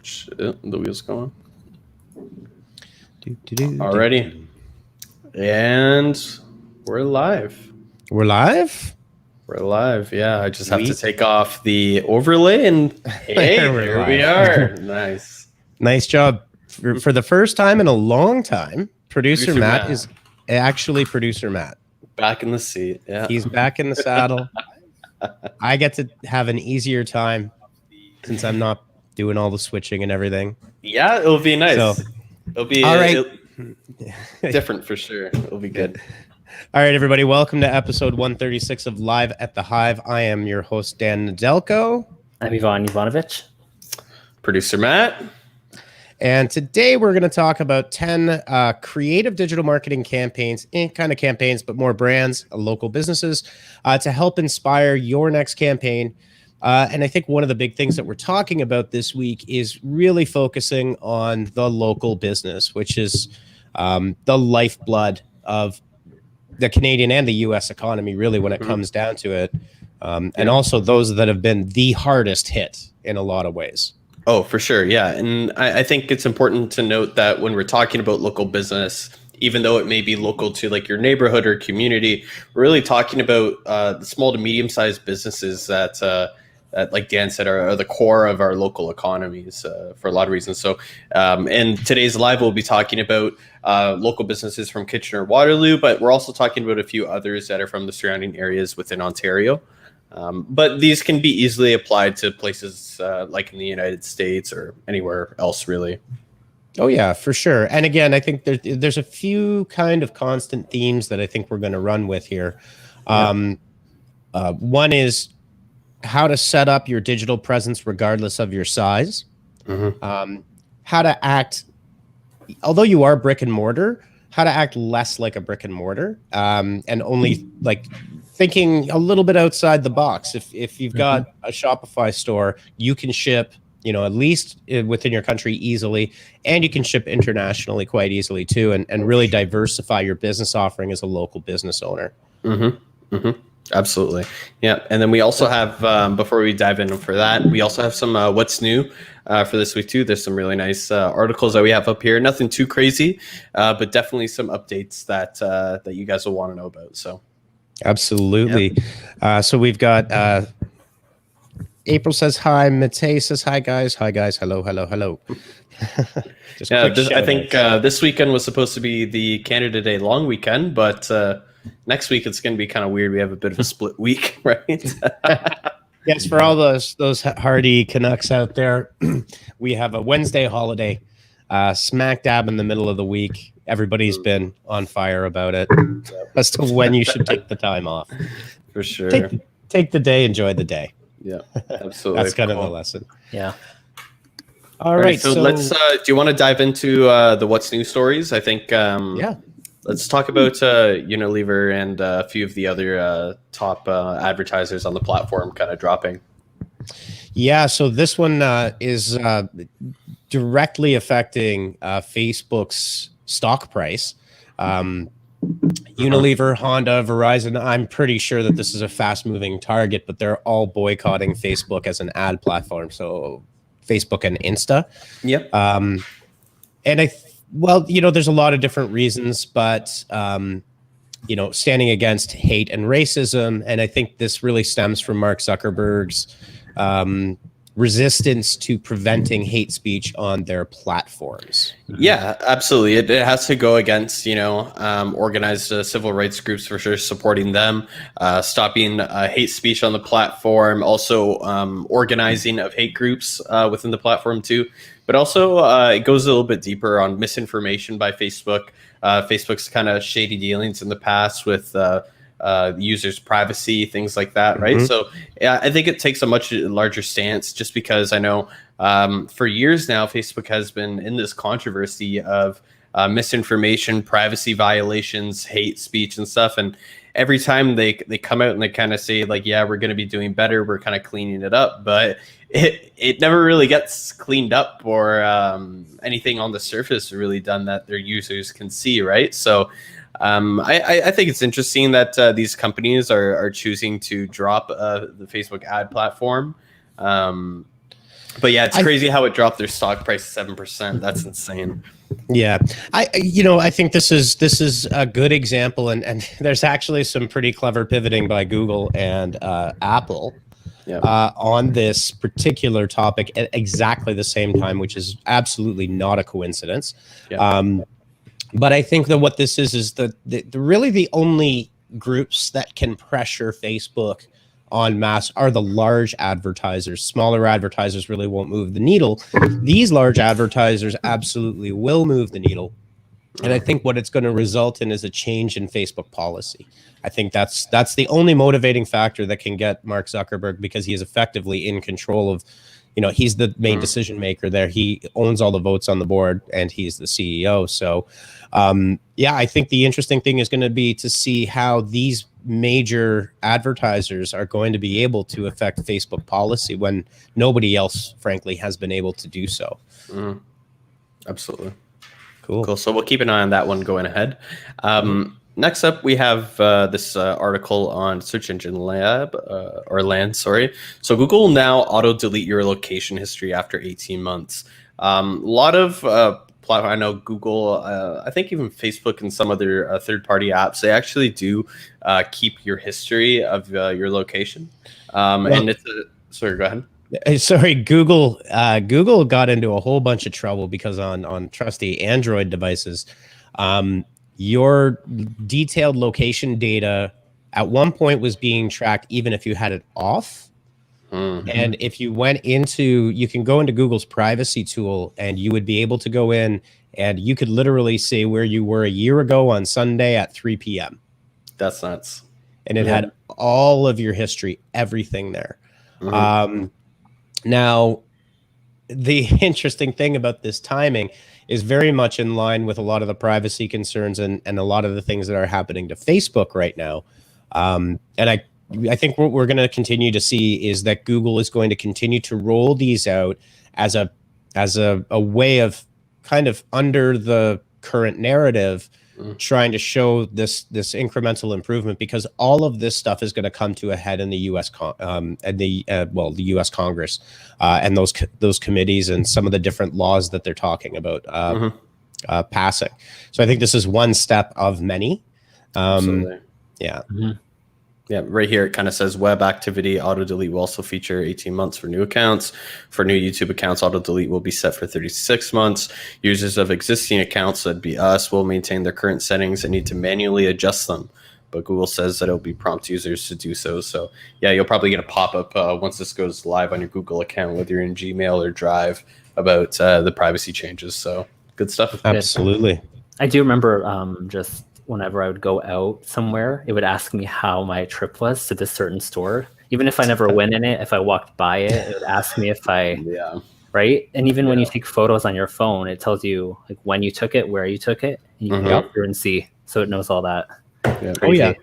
Shit, the wheel's going. Alrighty. And we're live. We're live? We're live, yeah. I just have to take off the overlay and hey, here we are. Nice. Nice job. For the first time in a long time, producer Matt is actually producer Matt. Back in the seat, yeah. He's back in the saddle. I get to have an easier time since I'm not doing all the switching and everything. Yeah, it'll be nice. So, it'll be all right. Different for sure. It'll be good. All right, everybody. Welcome to episode 136 of Live at the Hive. I am your host, Dan Nedelko. I'm Ivan Ivanovich. Producer Matt. And today we're going to talk about 10 creative digital marketing campaigns, kind of campaigns, but more brands, local businesses, to help inspire your next campaign. And I think one of the big things that we're talking about this week is really focusing on the local business, which is the lifeblood of the Canadian and the U.S. economy, really, when it comes down to it. And also those that have been the hardest hit in a lot of ways. Oh, for sure. Yeah. And I think it's important to note that when we're talking about local business, even though it may be local to like your neighborhood or community, we're really talking about the small to medium sized businesses that like Dan said, are the core of our local economies for a lot of reasons. So in today's live, we'll be talking about local businesses from Kitchener-Waterloo, but we're also talking about a few others that are from the surrounding areas within Ontario. But these can be easily applied to places like in the United States or anywhere else, really. Oh, yeah, for sure. And again, I think there's a few kind of constant themes that I think we're going to run with here. One is how to set up your digital presence regardless of your size. How to act, although you are brick and mortar, how to act less like a brick and mortar and only like thinking a little bit outside the box. If you've got a Shopify store, you can ship, at least within your country easily, and you can ship internationally quite easily too, and really diversify your business offering as a local business owner. Absolutely. Yeah. And then we also have, before we dive in for that, we also have some what's new for this week too. There's some really nice articles that we have up here. Nothing too crazy, but definitely some updates that you guys will want to know about. So absolutely. Yep. So we've got April says hi. Matei says hi, guys. Hi, guys. Hello. I think this weekend was supposed to be the Canada Day long weekend, but next week it's going to be kind of weird. We have a bit of a split week, right? Yes, for all those hardy Canucks out there, we have a Wednesday holiday smack dab in the middle of the week. Everybody's been on fire about it as to when you should take the time off. For sure. Take the day, enjoy the day. Yeah, absolutely. That's kind of the lesson. Yeah. All right. So let's, do you want to dive into the what's new stories? I think, let's talk about Unilever and a few of the other top advertisers on the platform kind of dropping. Yeah, so this one is directly affecting Facebook's stock price. Unilever, Honda, Verizon, I'm pretty sure that this is a fast-moving target, but they're all boycotting Facebook as an ad platform, so Facebook and Insta. Yep. And there's a lot of different reasons, but, standing against hate and racism. And I think this really stems from Mark Zuckerberg's resistance to preventing hate speech on their platforms. Yeah, absolutely. It has to go against, organized civil rights groups for sure, supporting them, stopping hate speech on the platform, also organizing of hate groups within the platform too. But also, it goes a little bit deeper on misinformation by Facebook. Facebook's kind of shady dealings in the past with users' privacy, things like that, right? So I think it takes a much larger stance just because I know for years now, Facebook has been in this controversy of misinformation, privacy violations, hate speech and stuff. And every time they come out and they kind of say like, yeah, we're going to be doing better, we're kind of cleaning it up, but it never really gets cleaned up or anything on the surface really done that their users can see, right? So I think it's interesting that these companies are choosing to drop the Facebook ad platform. But yeah, it's crazy how it dropped their stock price 7%. That's insane. Yeah, I think this is a good example, and there's actually some pretty clever pivoting by Google and Apple on this particular topic at exactly the same time, which is absolutely not a coincidence. But I think that what this is the really the only groups that can pressure Facebook en masse are the large advertisers. Smaller advertisers really won't move the needle. These large advertisers absolutely will move the needle. And I think what it's going to result in is a change in Facebook policy. I think that's the only motivating factor that can get Mark Zuckerberg, because he is effectively in control of, he's the main decision maker there. He owns all the votes on the board, and he's the CEO. So, I think the interesting thing is going to be to see how these major advertisers are going to be able to affect Facebook policy when nobody else, frankly, has been able to do so. Absolutely. Cool. So we'll keep an eye on that one going ahead. Next up, we have this article on Search Engine Land. Sorry. So Google will now auto delete your location history after 18 months. A lot of I know Google, I think even Facebook and some other third-party apps, they actually do keep your history of your location. And it's sorry, go ahead. Sorry, Google got into a whole bunch of trouble because on trusty Android devices, your detailed location data at one point was being tracked even if you had it off. And if you went into, you can go into Google's privacy tool, and you would be able to go in and you could literally say where you were a year ago on Sunday at 3 p.m. That's nuts. And it had all of your history, everything there. Now, the interesting thing about this timing is very much in line with a lot of the privacy concerns and a lot of the things that are happening to Facebook right now. And I think what we're going to continue to see is that Google is going to continue to roll these out as a way of kind of under the current narrative, trying to show this incremental improvement, because all of this stuff is going to come to a head in the U.S. The U.S. Congress and those committees and some of the different laws that they're talking about passing. So I think this is one step of many. Absolutely. Yeah. Yeah, right here it kind of says web activity auto delete will also feature 18 months for new accounts. For new YouTube accounts, auto delete will be set for 36 months. Users of existing accounts, that'd be us, will maintain their current settings and need to manually adjust them. But Google says that it'll be prompt users to do so. So yeah, you'll probably get a pop-up once this goes live on your Google account, whether you're in Gmail or Drive, about the privacy changes. So good stuff. Absolutely. I do remember just whenever I would go out somewhere, it would ask me how my trip was to this certain store. Even if I never went in it, if I walked by it, it would ask me if I, right? And even when you take photos on your phone, it tells you like when you took it, where you took it, and you can go through and see. So it knows all that. Oh yeah.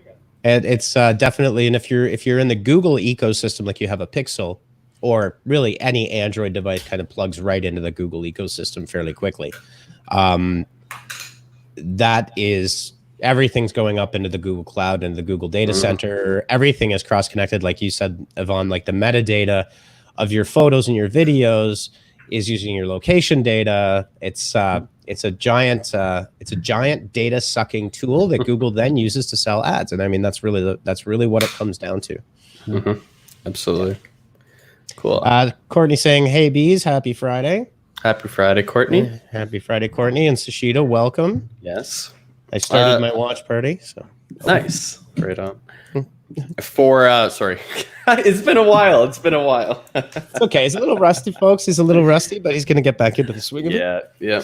And it's definitely, and if you're in the Google ecosystem, like you have a Pixel, or really any Android device kind of plugs right into the Google ecosystem fairly quickly. That is, everything's going up into the Google Cloud and the Google Data Center. Everything is cross-connected, like you said, Yvonne. Like the metadata of your photos and your videos is using your location data. It's a giant data sucking tool that Google then uses to sell ads. And I mean, that's really what it comes down to. Absolutely. Cool. Courtney saying, "Hey bees, happy Friday." Happy Friday, Courtney. Happy Friday, Courtney. And Sashida, welcome. Yes. I started my watch party, so nice. Right on. Sorry, it's been a while. It's okay. He's a little rusty, folks. He's a little rusty, but he's going to get back into the swing of it. Yeah.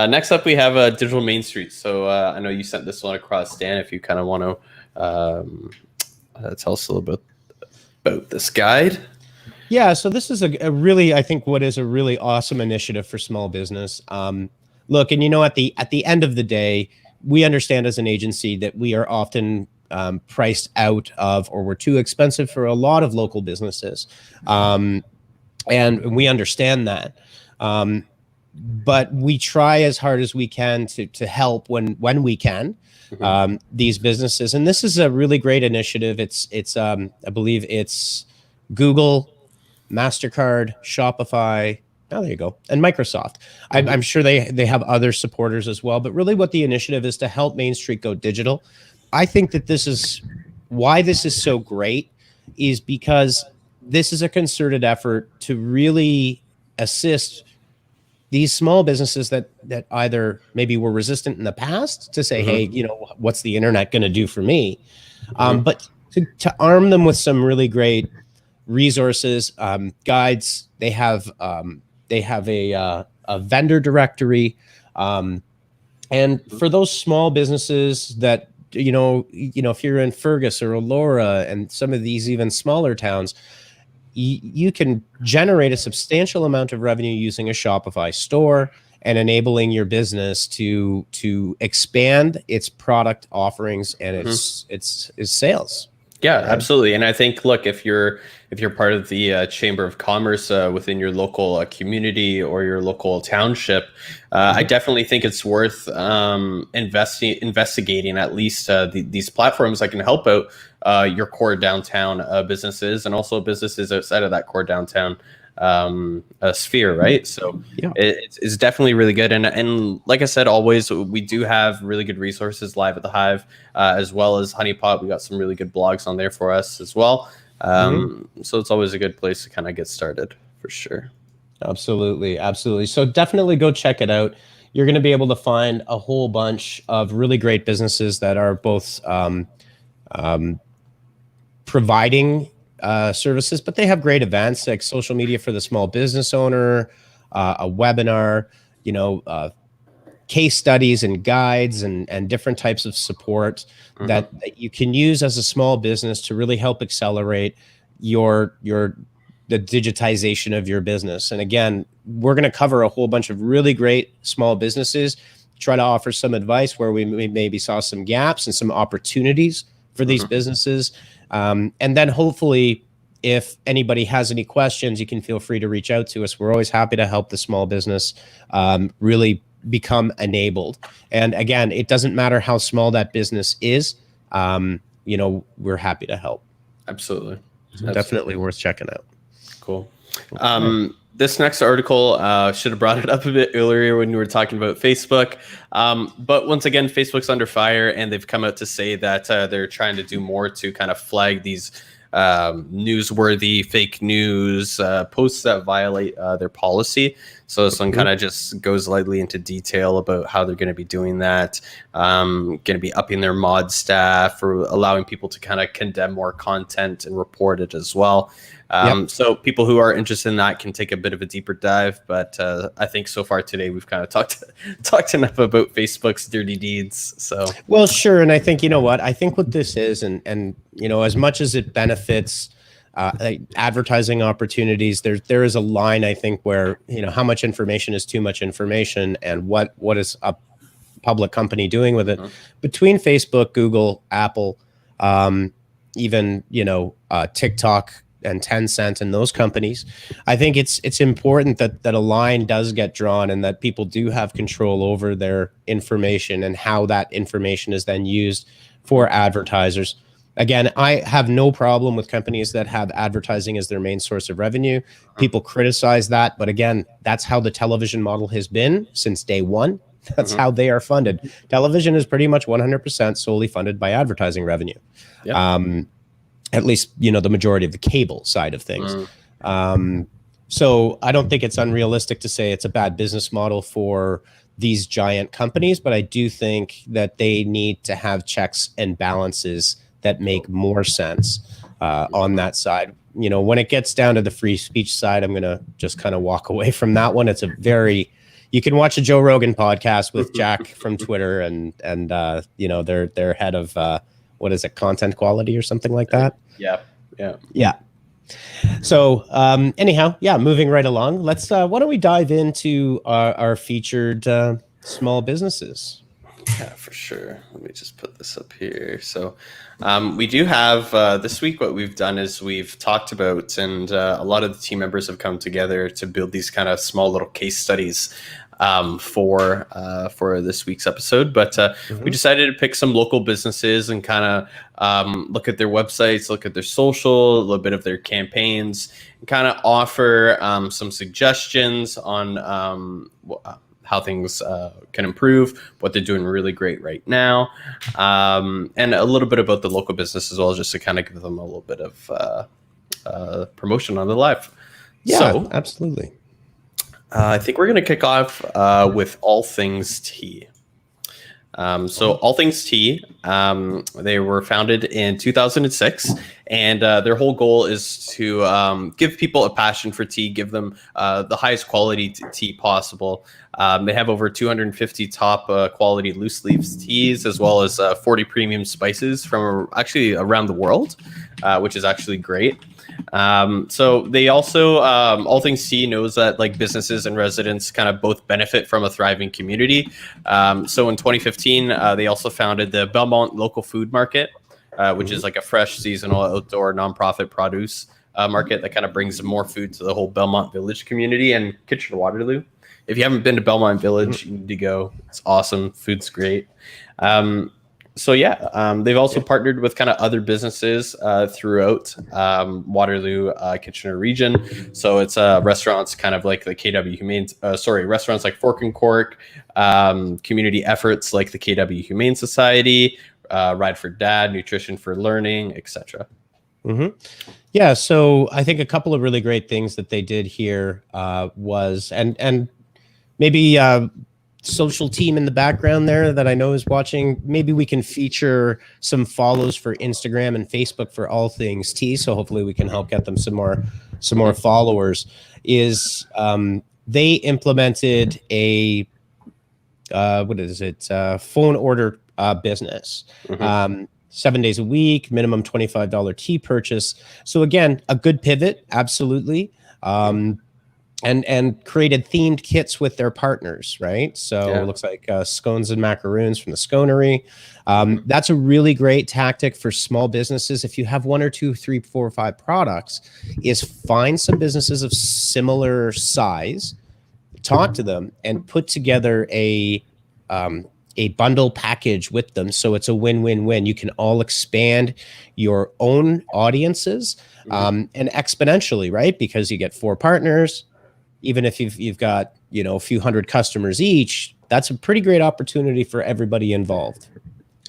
Next up, we have Digital Main Street. So I know you sent this one across, Dan. If you kind of want to tell us a little bit about this guide. Yeah. So this is a really, I think, what is a really awesome initiative for small business. Look, and at the end of the day, we understand as an agency that we are often priced out of, or we're too expensive for a lot of local businesses. And we understand that. But we try as hard as we can to help when we can these businesses. And this is a really great initiative. It's I believe it's Google, MasterCard, Shopify. Oh, there you go. And Microsoft. I'm sure they have other supporters as well. But really what the initiative is to help Main Street go digital. I think that this is why this is so great is because this is a concerted effort to really assist these small businesses that either maybe were resistant in the past to say, hey, what's the internet going to do for me? But to arm them with some really great resources, guides. They have a vendor directory, and for those small businesses that if you're in Fergus or Aurora and some of these even smaller towns, you can generate a substantial amount of revenue using a Shopify store and enabling your business to expand its product offerings and its sales. Yeah, absolutely. And I think, look, if you're part of the Chamber of Commerce within your local community or your local township, I definitely think it's worth investigating at least these platforms that can help out your core downtown businesses and also businesses outside of that core downtown sphere, right? So it's definitely really good. And like I said, always, we do have really good resources live at the Hive, as well as Honeypot. We got some really good blogs on there for us as well. So it's always a good place to kind of get started for sure. Absolutely. Absolutely. So definitely go check it out. You're going to be able to find a whole bunch of really great businesses that are both providing services, but they have great events like social media for the small business owner, a webinar, case studies and guides and different types of support that you can use as a small business to really help accelerate the digitization of your business. And again, we're going to cover a whole bunch of really great small businesses, try to offer some advice where we maybe saw some gaps and some opportunities for these businesses. And then hopefully, if anybody has any questions, you can feel free to reach out to us. We're always happy to help the small business really become enabled. And again, it doesn't matter how small that business is. We're happy to help. Absolutely. Definitely worth checking out. Cool. This next article, should have brought it up a bit earlier when we were talking about Facebook. But once again, Facebook's under fire, and they've come out to say that they're trying to do more to kind of flag these newsworthy fake news posts that violate their policy. So this one kind of just goes lightly into detail about how they're going to be doing that. Going to be upping their mod staff or allowing people to kind of condemn more content and report it as well. So people who are interested in that can take a bit of a deeper dive. But I think so far today we've kind of talked enough about Facebook's dirty deeds. So well, sure. And I think I think what this is, and as much as it benefits advertising opportunities, there is a line, I think, where how much information is too much information, and what is a public company doing with it. Between Facebook, Google, Apple, even TikTok and Tencent and those companies, I think it's important that a line does get drawn and that people do have control over their information and how that information is then used for advertisers. Again, I have no problem with companies that have advertising as their main source of revenue. People criticize that, but again, that's how the television model has been since day one. That's how they are funded. Television is pretty much 100% solely funded by advertising revenue. At least, the majority of the cable side of things. So I don't think it's unrealistic to say it's a bad business model for these giant companies, but I do think that they need to have checks and balances that make more sense on that side. When it gets down to the free speech side, I'm going to just kind of walk away from that one. It's you can watch a Joe Rogan podcast with Jack from Twitter and their head of what is it, content quality or something like that. Yeah. So anyhow, moving right along, let's why don't we dive into our featured small businesses. Yeah, for sure. Let me just put this up here. So we do have this week, what we've done is we've talked about, and a lot of the team members have come together to build these kind of small little case studies for this week's episode. But we decided to pick some local businesses and kind of look at their websites, look at their social, a little bit of their campaigns, and kind of offer some suggestions on how things can improve, what they're doing really great right now, and a little bit about the local business as well, just to kind of give them a little bit of promotion on the live. Yeah, so, absolutely. I think we're going to kick off with All Things Tea. So All Things Tea, they were founded in 2006, and their whole goal is to give people a passion for tea, give them the highest quality tea possible. They have over 250 top quality loose leaves teas, as well as 40 premium spices from actually around the world, which is actually great. So they also, All Things Tea knows that like businesses and residents kind of both benefit from a thriving community. So in 2015, they also founded the Belmont Local Food Market, which is like a fresh, seasonal, outdoor, nonprofit produce market that kind of brings more food to the whole Belmont Village community and Kitchener-Waterloo. If you haven't been to Belmont Village, you need to go. It's awesome. Food's great. So yeah, they've also partnered with kind of other businesses throughout Waterloo, Kitchener region. So it's restaurants kind of like the KW Humane, restaurants like Fork and Cork, community efforts like the KW Humane Society, Ride for Dad, Nutrition for Learning, etc. Yeah, so I think a couple of really great things that they did here was, and maybe social team in the background there that I know is watching, maybe we can feature some follows for Instagram and Facebook for All Things Tea, so hopefully we can help get them some more followers. Is they implemented a phone order business. 7 days a week, minimum $25 tea purchase. So again, a good pivot, absolutely. And created themed kits with their partners, right? So it looks like scones and macaroons from the Sconery. That's a really great tactic for small businesses. If you have 1 or 2, 3, 4, or 5 products, is find some businesses of similar size, talk to them, and put together a bundle package with them. So it's a win-win-win. You can all expand your own audiences and exponentially, right? Because you get 4 partners. Even if you've got, a few hundred customers each, that's a pretty great opportunity for everybody involved.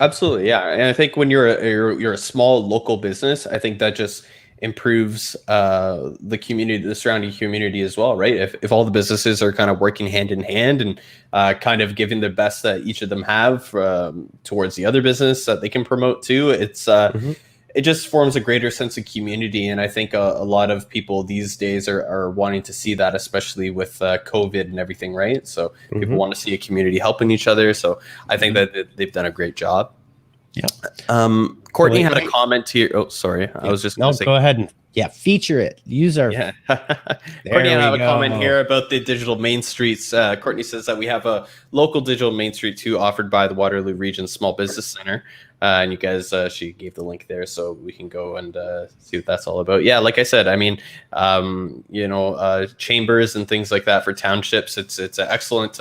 Absolutely, yeah. And I think when you're a small local business, I think that just improves the community, the surrounding community as well, right? If all the businesses are kind of working hand in hand and kind of giving the best that each of them have towards the other business that they can promote too, it's it just forms a greater sense of community. And I think a lot of people these days are wanting to see that, especially with COVID and everything, right? So people want to see a community helping each other. So I think that they've done a great job. Yeah. Courtney had a comment here. Oh, sorry. I was just going to say, go ahead and feature it. Use our. Yeah. Courtney had a comment here about the digital main streets. Courtney says that we have a local digital main street too, offered by the Waterloo Region Small Business Center. And you guys, she gave the link there, so we can go and see what that's all about. Yeah, like I said, I mean, chambers and things like that for townships. It's an excellent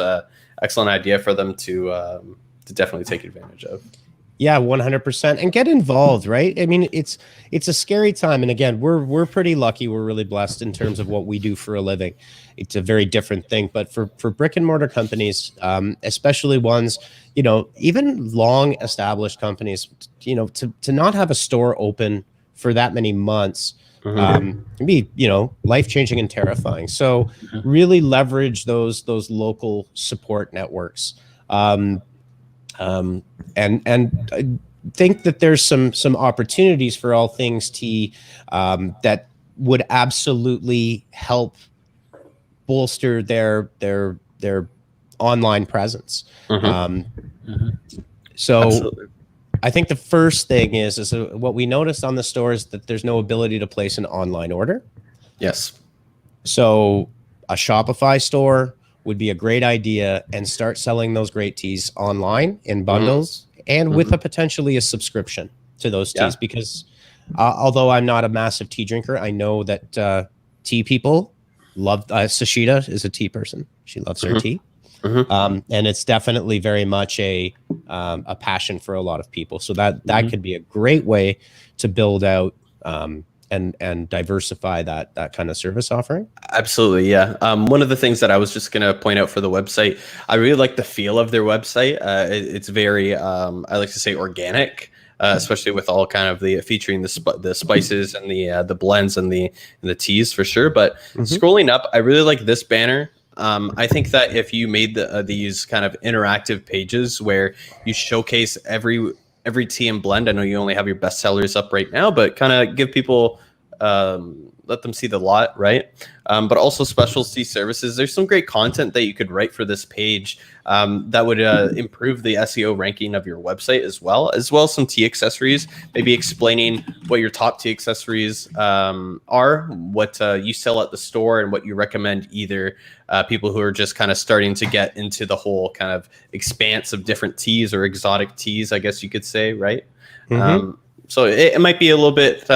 idea for them to definitely take advantage of. Yeah, 100%, and get involved, right? I mean, it's a scary time, and again, we're pretty lucky. We're really blessed in terms of what we do for a living. It's a very different thing, but for brick and mortar companies, especially ones, even long established companies, to not have a store open for that many months can be, life-changing and terrifying. So really leverage those local support networks. And I think that there's some opportunities for All Things Tea that would absolutely help bolster their online presence. So absolutely. I think the first thing is what we noticed on the store is that there's no ability to place an online order. Yes. So a Shopify store would be a great idea, and start selling those great teas online in bundles and with potentially a subscription to those teas. Because although I'm not a massive tea drinker, I know that tea people love Sashita is a tea person. She loves her tea. And it's definitely very much a passion for a lot of people. So that could be a great way to build out and diversify that kind of service offering. Absolutely, yeah. One of the things that I was just going to point out for the website, I really like the feel of their website. It's very, I like to say, organic, especially with all kind of the featuring the spices and the blends and the teas for sure. But scrolling up, I really like this banner. I think that if you made these kind of interactive pages where you showcase every tea and blend, I know you only have your best sellers up right now, but kind of give people, let them see the lot, right? But also specialty services. There's some great content that you could write for this page that would improve the SEO ranking of your website as well as some tea accessories, maybe explaining what your top tea accessories are, what you sell at the store, and what you recommend either people who are just kind of starting to get into the whole kind of expanse of different teas or exotic teas, I guess you could say, right? So it might be a little bit...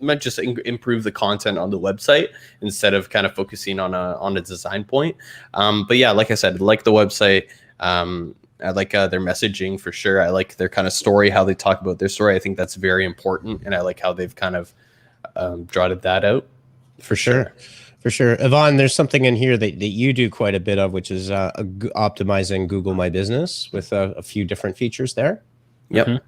might just improve the content on the website instead of kind of focusing on a design point. But yeah, like I said, I like the website. I like their messaging for sure. I like their kind of story, how they talk about their story. I think that's very important, and I like how they've kind of jotted that out. For sure. For sure. Yvonne, there's something in here that you do quite a bit of, which is optimizing Google My Business with a few different features there. Yep.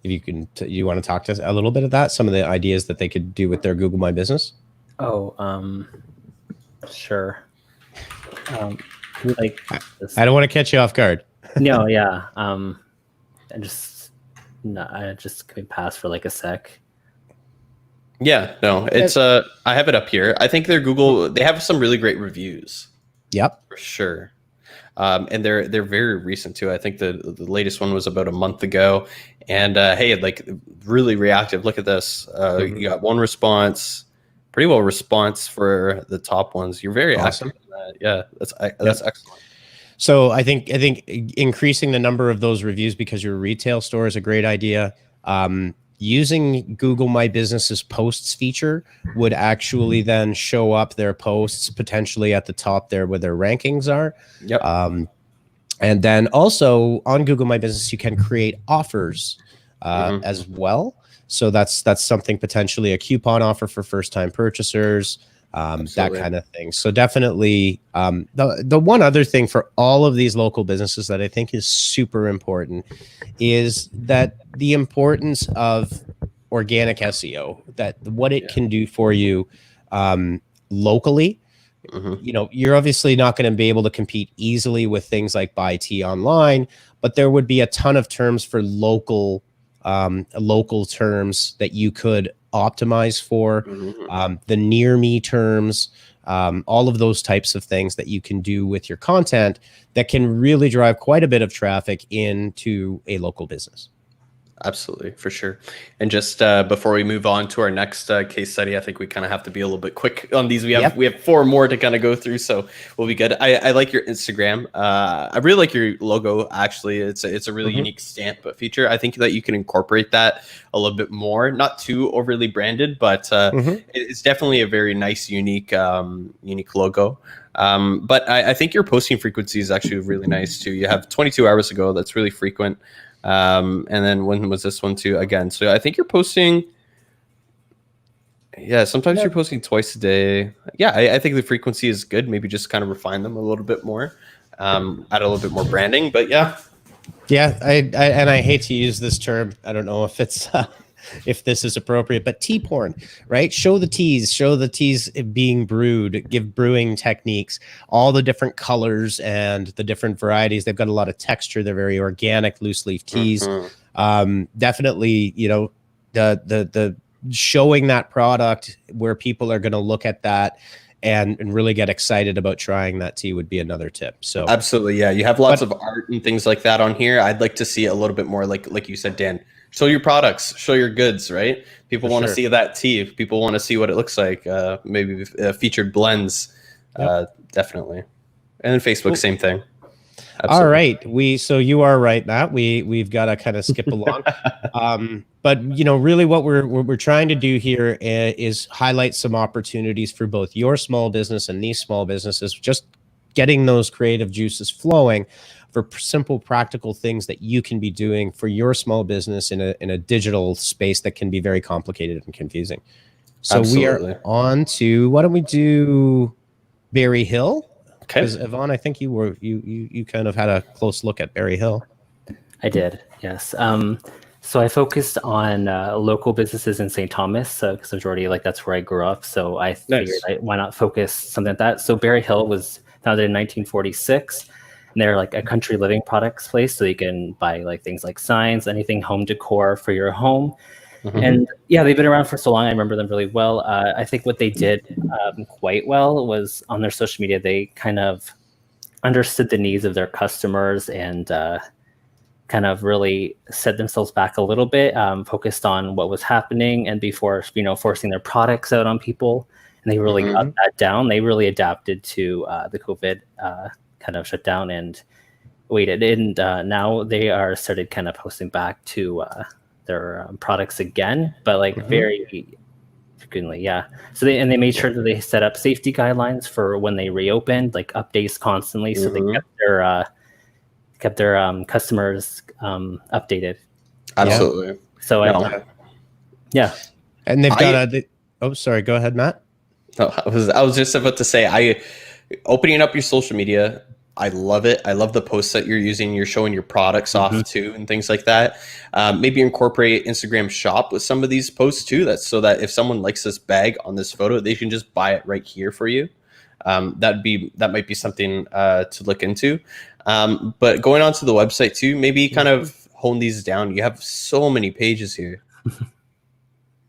If you can, you want to talk to us a little bit of that, some of the ideas that they could do with their Google My Business? Oh, sure. Like this. I don't want to catch you off guard. No, yeah. I just can pass for like a sec. Yeah, no, it's I have it up here. I think their Google, they have some really great reviews. Yep, for sure. And they're very recent too. I think the latest one was about a month ago. And hey, like really reactive. Look at this. You got one response, pretty well response for the top ones. You're very awesome. active in that. Yeah, that's excellent. So I think increasing the number of those reviews because you're a retail store is a great idea. Using Google My Business's posts feature would actually then show up their posts potentially at the top there where their rankings are. Yep. And then also on Google My Business, you can create offers as well. So that's something potentially a coupon offer for first-time purchasers, that kind of thing. So definitely the one other thing for all of these local businesses that I think is super important is that the importance of organic SEO, that what it can do for you locally. You know, you're obviously not going to be able to compete easily with things like buy tea online, but there would be a ton of terms for local terms that you could optimize for, the near me terms, all of those types of things that you can do with your content that can really drive quite a bit of traffic into a local business. Absolutely, for sure. And just before we move on to our next case study, I think we kind of have to be a little bit quick on these. We have 4 more to kind of go through, so we'll be good. I like your Instagram. I really like your logo. Actually, it's a really unique stamp feature. I think that you can incorporate that a little bit more. Not too overly branded, but it's definitely a very nice, unique logo. But I think your posting frequency is actually really nice too. You have 22 hours ago. That's really frequent. And then when was this one too? Again, so I think you're posting. Yeah, sometimes you're posting twice a day. Yeah, I think the frequency is good. Maybe just kind of refine them a little bit more, add a little bit more branding. But yeah, I hate to use this term. I don't know if it's if this is appropriate, but tea porn, right? Show the teas being brewed, give brewing techniques, all the different colors and the different varieties. They've got a lot of texture. They're very organic, loose leaf teas. Definitely, you know, the showing that product where people are going to look at that and really get excited about trying that tea would be another tip. So absolutely, yeah. You have lots of art and things like that on here. I'd like to see a little bit more, like you said, Dan. Show your products, show your goods, right? People want to see that tea. People want to see what it looks like. Maybe featured blends, definitely. And then Facebook, same thing. Absolutely. All right, so you are right, Matt. We've got to kind of skip along, but you know, really, what we're trying to do here is highlight some opportunities for both your small business and these small businesses. Just getting those creative juices flowing for simple, practical things that you can be doing for your small business in a digital space that can be very complicated and confusing. So Absolutely. we are on to, why don't we do Berry Hill? Okay. Because Yvonne, I think you kind of had a close look at Berry Hill. I did, yes. So I focused on local businesses in St. Thomas because majority that's where I grew up. So I figured why not focus something like that. So Berry Hill was founded in 1946. And they're like a country living products place, so you can buy things like signs, anything home decor for your home. And yeah, they've been around for so long. I remember them really well. I think what they did quite well was on their social media, they kind of understood the needs of their customers and kind of really set themselves back a little bit, focused on what was happening and before, forcing their products out on people. And they really got that down. They really adapted to the COVID kind of shut down and waited. And now they are started kind of posting back to their products again, but very frequently. Yeah. So they made sure that they set up safety guidelines for when they reopened, updates constantly. So they kept their customers updated. Absolutely. So yeah. And they've got oh, sorry. Go ahead, Matt. No, I was just about to say, opening up your social media, I love it. I love the posts that you're using. You're showing your products off too and things like that. Maybe incorporate Instagram Shop with some of these posts too. That's so that if someone likes this bag on this photo, they can just buy it right here for you. That might be something to look into. But going on to the website too, maybe kind of hone these down. You have so many pages here.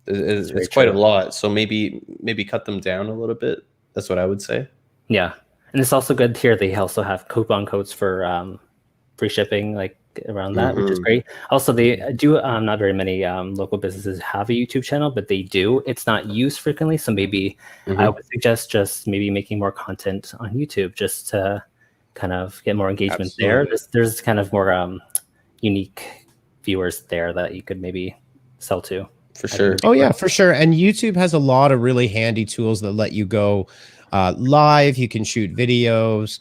It's quite a lot. So maybe cut them down a little bit. That's what I would say. Yeah. And it's also good here. They also have coupon codes for free shipping, around that, which is great. Also, they do not very many local businesses have a YouTube channel, but they do. It's not used frequently, so maybe I would suggest just maybe making more content on YouTube just to kind of get more engagement there. There's kind of more unique viewers there that you could maybe sell to. For sure. Oh yeah, for sure. And YouTube has a lot of really handy tools that let you go live. You can shoot videos.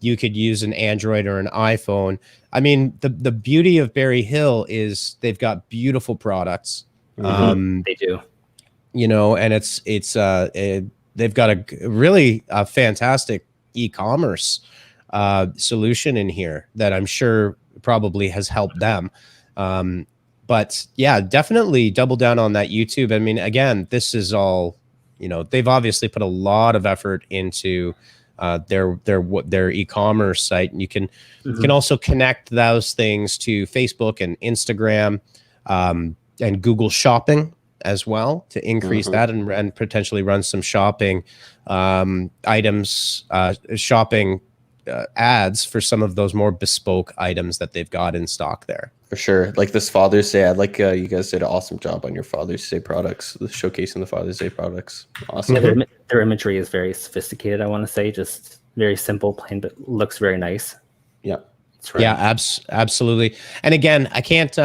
You could use an Android or an iPhone. I mean, the beauty of Berry Hill is they've got beautiful products. They do. And they've got a really fantastic e-commerce solution in here that I'm sure probably has helped them. But yeah, definitely double down on that YouTube. I mean, again, this is all, they've obviously put a lot of effort into their e-commerce site, and you can also connect those things to Facebook and Instagram and Google Shopping as well to increase that and potentially run some shopping items, shopping ads for some of those more bespoke items that they've got in stock there. For sure. Like this Father's Day, I like you guys did an awesome job on your Father's Day products, showcasing the Father's Day products. Awesome. Yeah, their imagery is very sophisticated, I want to say. Just very simple, plain, but looks very nice. Yeah. That's right. Yeah, absolutely. And again, I can't,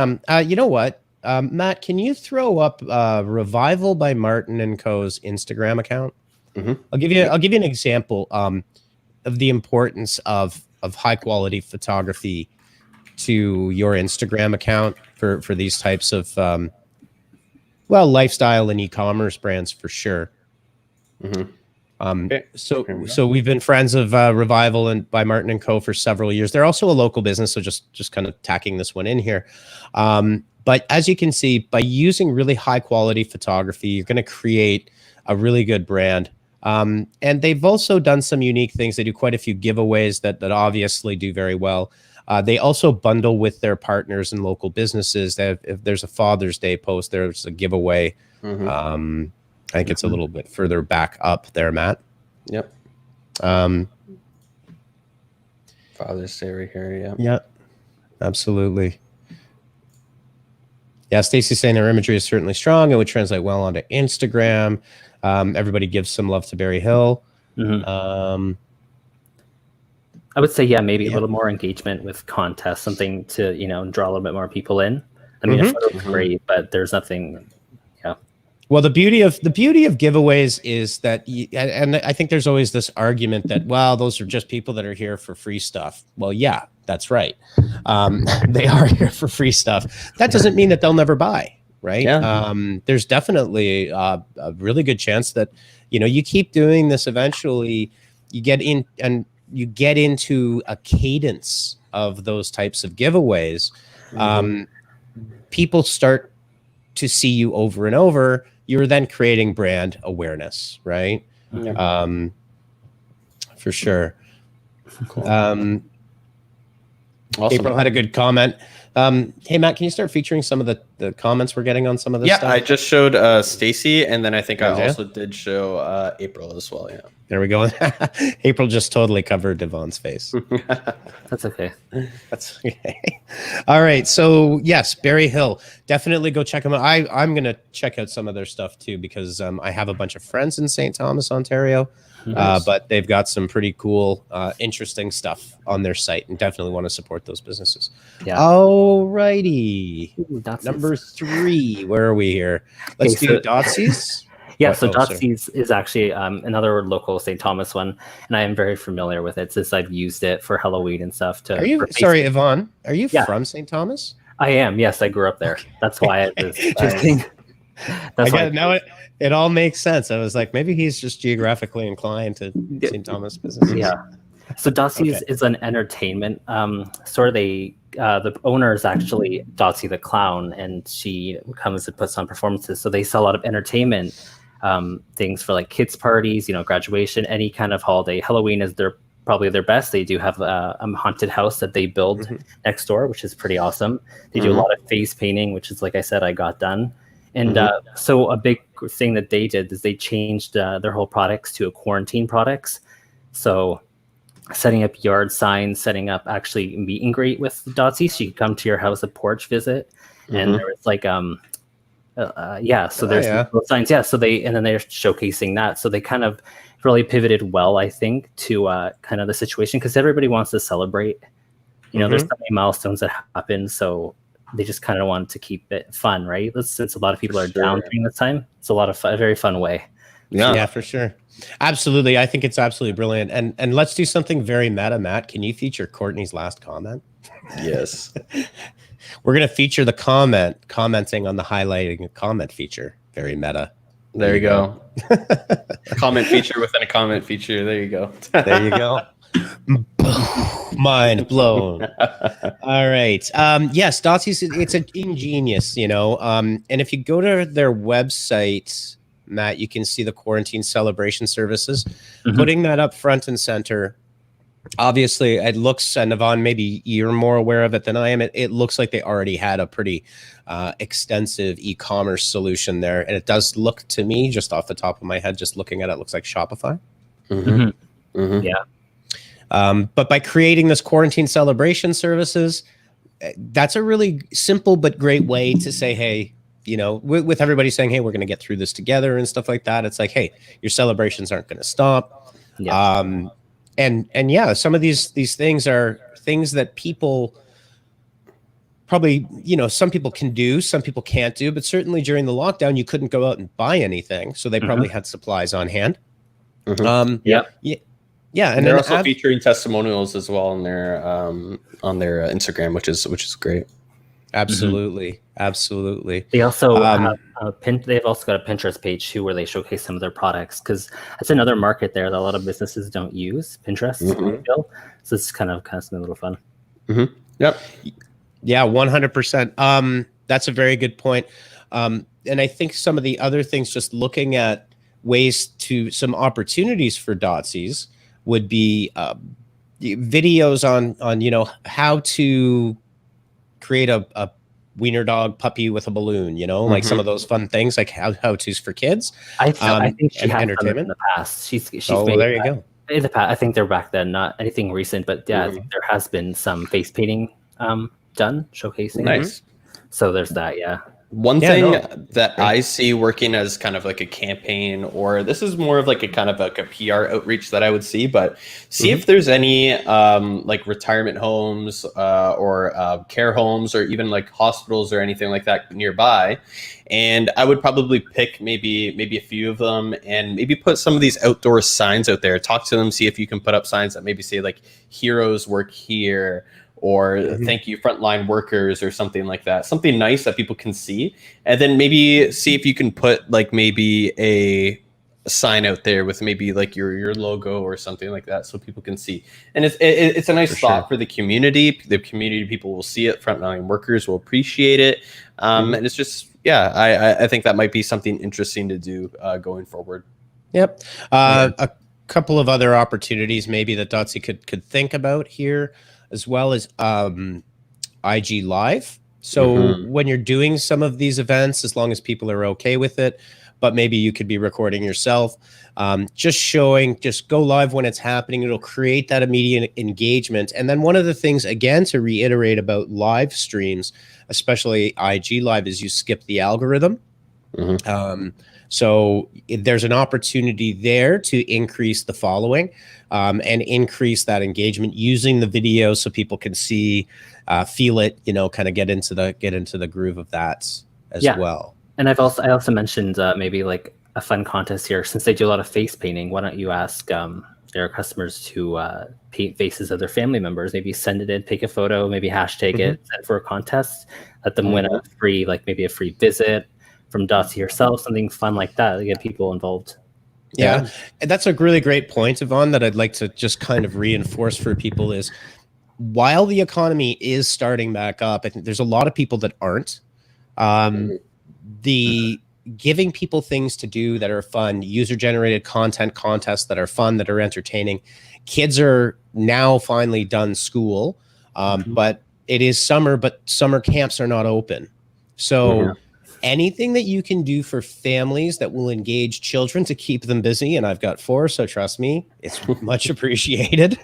you know what? Matt, can you throw up Revival by Martin and Co.'s Instagram account? I'll give you an example of the importance of high quality photography to your Instagram account for these types of lifestyle and e-commerce brands for sure. So we've been friends of Revival and by Martin and Co. for several years. They're also a local business, so just kind of tacking this one in here. But as you can see, by using really high quality photography, you're going to create a really good brand. And they've also done some unique things. They do quite a few giveaways that obviously do very well. They also bundle with their partners and local businesses. If there's a Father's Day post, there's a giveaway. I think it's a little bit further back up there, Matt. Yep. Father's Day right here. Yeah. Yeah. Absolutely. Yeah, Stacy's saying their imagery is certainly strong. It would translate well onto Instagram. Everybody gives some love to Berry Hill. I would say, maybe a little more engagement with contests, something to, draw a little bit more people in. I mean, a photo is great, but there's nothing, Well, the beauty of giveaways is that, and I think there's always this argument that, well, those are just people that are here for free stuff. Well, yeah, that's right. They are here for free stuff. That doesn't mean that they'll never buy, right? Yeah. There's definitely a really good chance that, you keep doing this. Eventually, you get into a cadence of those types of giveaways. People start to see you over and over. You're then creating brand awareness, right? Yeah. For sure. Cool. Awesome. April had a good comment. Hey, Matt, can you start featuring some of the comments we're getting on some of this stuff? Yeah, I just showed Stacy, and then I think I also did show April as well. Yeah. There we go. April just totally covered Devon's face. That's okay. That's okay. All right. So yes, Berry Hill. Definitely go check them out. I'm gonna check out some of their stuff too, because I have a bunch of friends in St. Thomas, Ontario. Nice. But they've got some pretty cool, interesting stuff on their site, and definitely want to support those businesses. Yeah. All righty. Dotsy's. Number 3. Where are we here? Let's do Dotsy's. Yeah, so Dotsy's is actually another local St. Thomas one, and I am very familiar with it since I've used it for Halloween and stuff. Are you sorry, Yvonne? Are you from St. Thomas? I am. Yes, I grew up there. That's why I was interesting. Now it all makes sense. I was like, maybe he's just geographically inclined to St. Thomas businesses. Yeah. So Dotsy's is an entertainment store. The owner is actually Dotsy the clown, and she comes and puts on performances. So they sell a lot of entertainment things for like kids parties, graduation, any kind of holiday. Halloween is probably their best. They do have a haunted house that they build next door, which is pretty awesome. They do a lot of face painting, which is, like I said, I got done. And so a big thing that they did is they changed their whole products to quarantine products. So setting up yard signs, setting up actually meet and greet with Dotsy. She could come to your house, a porch visit, and there was like so there's those signs. Yeah, so and then they're showcasing that. So they kind of really pivoted well, I think, to kind of the situation, because everybody wants to celebrate. There's so many milestones that happen, so they just kind of want to keep it fun, right? Since a lot of people are down during this time, it's a lot of a very fun way. Yeah, for sure. Absolutely. I think it's absolutely brilliant. And let's do something very meta, Matt. Can you feature Courtney's last comment? Yes. We're going to feature the commenting on the highlighting a comment feature. Very meta. There you go. A comment feature within a comment feature. There you go. There you go. Mind blown. All right. Yes, Dotsy's, it's ingenious, and if you go to their website, Matt, you can see the quarantine celebration services, putting that up front and center. Obviously, it looks, and Yvonne, maybe you're more aware of it than I am. It looks like they already had a pretty extensive e-commerce solution there. And it does look to me, just off the top of my head, just looking at it, looks like Shopify. Yeah. But by creating this quarantine celebration services, that's a really simple but great way to say, hey, with everybody saying, hey, we're going to get through this together and stuff like that. It's like, hey, your celebrations aren't going to stop. Yeah. And yeah, some of these things are things that people probably, some people can do, some people can't do, but certainly during the lockdown, you couldn't go out and buy anything. So they probably had supplies on hand. Yeah, and they're also featuring testimonials as well on their Instagram, which is great. Absolutely, absolutely. They also have they've also got a Pinterest page too, where they showcase some of their products, because that's another market there that a lot of businesses don't use, Pinterest. So it's kind of something a little fun. Yep. Yeah, 100%. That's a very good point. And I think some of the other things, just looking at ways to some opportunities for Dotsy's, would be videos on how to create a wiener dog puppy with a balloon, like some of those fun things, like how-tos for kids. I think she has entertainment in the past. She's there you go. In the past, I think they're back then, not anything recent, but yeah, I think there has been some face painting done, showcasing. Nice. So there's that, yeah. One thing that I see working as kind of like a campaign, or this is more of like a kind of like a PR outreach that I would see, but see if there's any like retirement homes or care homes or even like hospitals or anything like that nearby. And I would probably pick maybe a few of them and maybe put some of these outdoor signs out there. Talk to them, see if you can put up signs that maybe say like heroes work here, or thank you frontline workers, or something like that. Something nice that people can see. And then maybe see if you can put like maybe a sign out there with maybe like your logo or something like that, so people can see. And it's a nice thought for the community. The community people will see it. Frontline workers will appreciate it. And it's just, I think that might be something interesting to do going forward. Yep. A couple of other opportunities maybe that Dotsy could think about here, as well as IG Live. So when you're doing some of these events, as long as people are okay with it, but maybe you could be recording yourself, just go live when it's happening. It'll create that immediate engagement. And then one of the things, again, to reiterate about live streams, especially IG Live, is you skip the algorithm. So there's an opportunity there to increase the following and increase that engagement using the video, so people can see, feel it, kind of get into the groove of that as well. And I also mentioned maybe like a fun contest here. Since they do a lot of face painting, why don't you ask their customers to paint faces of their family members? Maybe send it in, take a photo, maybe hashtag it, send for a contest, let them win a free, like maybe a free visit from Dotsy yourself, something fun like that to get people involved. Yeah, and that's a really great point, Yvonne, that I'd like to just kind of reinforce for people is, while the economy is starting back up, I think there's a lot of people that aren't. The giving people things to do that are fun, user-generated content contests that are fun, that are entertaining. Kids are now finally done school, but it is summer, but summer camps are not open. So anything that you can do for families that will engage children to keep them busy, and I've got 4, so trust me, it's much appreciated,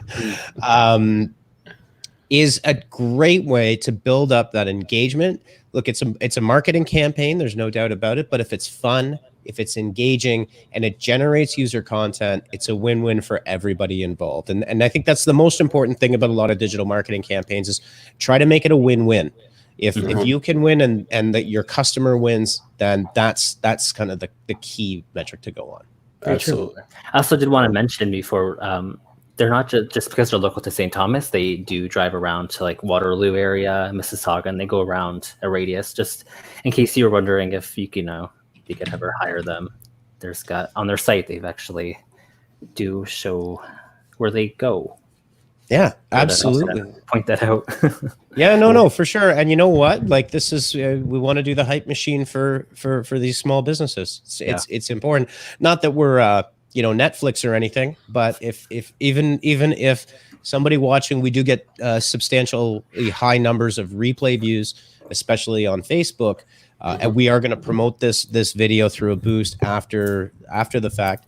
is a great way to build up that engagement. Look, it's a marketing campaign, there's no doubt about it, but if it's fun, if it's engaging, and it generates user content, it's a win-win for everybody involved. And I think that's the most important thing about a lot of digital marketing campaigns, is try to make it a win-win. If you can win and that your customer wins, then that's kind of the key metric to go on. Absolutely. I also did want to mention before, they're not just because they're local to St. Thomas, they do drive around to like Waterloo area, Mississauga, and they go around a radius. Just in case you were wondering if you could ever hire them, on their site, they've actually do show where they go. Yeah, absolutely. Point that out. Yeah, no, for sure. And you know what? Like, this is we want to do the hype machine for these small businesses. It's important. Not that we're Netflix or anything, but if even if somebody watching, we do get substantially high numbers of replay views, especially on Facebook, and we are going to promote this video through a boost after the fact.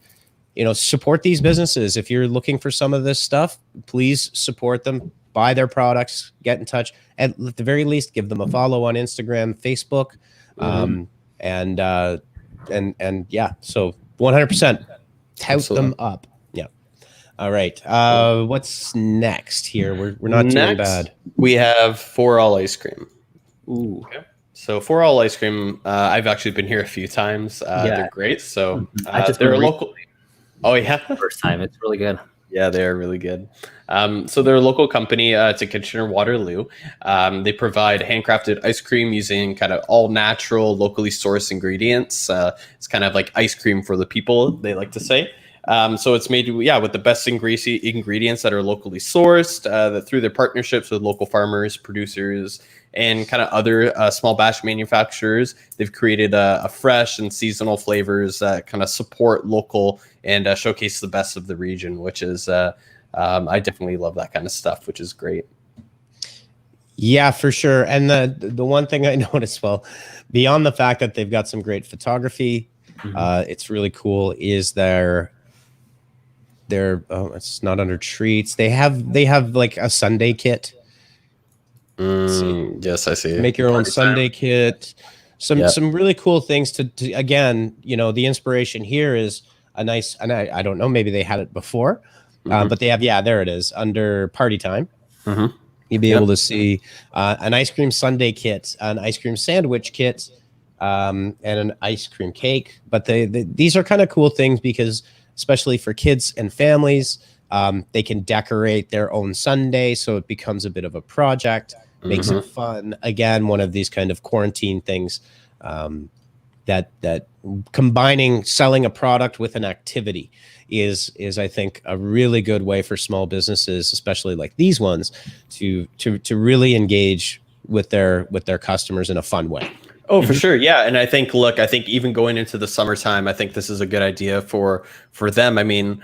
Support these businesses. If you're looking for some of this stuff, please support them, buy their products, get in touch. At the very least, give them a follow on Instagram, Facebook, and yeah, so 100% tout them up. Yeah. All right. What's next here? We're not doing bad. We have For All Ice Cream. Ooh. Okay. So For All Ice Cream, I've actually been here a few times. They're great. So they're a local. Oh yeah, first time. It's really good. Yeah, they are really good. So they're a local company to Kitchener-Waterloo. They provide handcrafted ice cream using kind of all natural, locally sourced ingredients. It's kind of like ice cream for the people, they like to say. So it's made, with the best ingredients that are locally sourced, that through their partnerships with local farmers, producers, and kind of other small batch manufacturers, they've created a fresh and seasonal flavors that kind of support local and showcase the best of the region, which is, I definitely love that kind of stuff, which is great. Yeah, for sure. And the one thing I noticed, beyond the fact that they've got some great photography, it's really cool, is it's not under treats. They have like a sundae kit. Yes, I see. Make your own sundae kit. some really cool things to again, the inspiration here is a nice, and I don't know, maybe they had it before, but they have, there it is under party time. You'll be able to see an ice cream sundae kit, an ice cream sandwich kit, and an ice cream cake. But these are kind of cool things because, especially for kids and families, they can decorate their own sundae, so it becomes a bit of a project, makes it fun. Again, one of these kind of quarantine things that combining selling a product with an activity is I think a really good way for small businesses, especially like these ones, to really engage with their customers in a fun way. Oh, for sure. Yeah. And I think even going into the summertime, I think this is a good idea for them. I mean,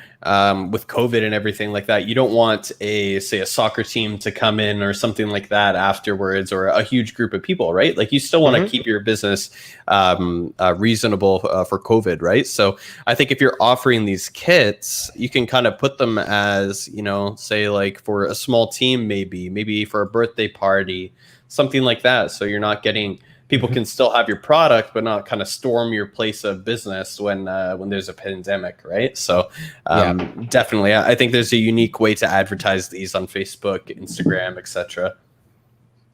with COVID and everything like that, you don't want say a soccer team to come in or something like that afterwards, or a huge group of people, right? Like you still want to keep your business reasonable for COVID, right? So I think if you're offering these kits, you can kind of put them as, say like for a small team, maybe for a birthday party, something like that. So you're not getting... People can still have your product, but not kind of storm your place of business when there's a pandemic, right? So definitely, I think there's a unique way to advertise these on Facebook, Instagram, etc.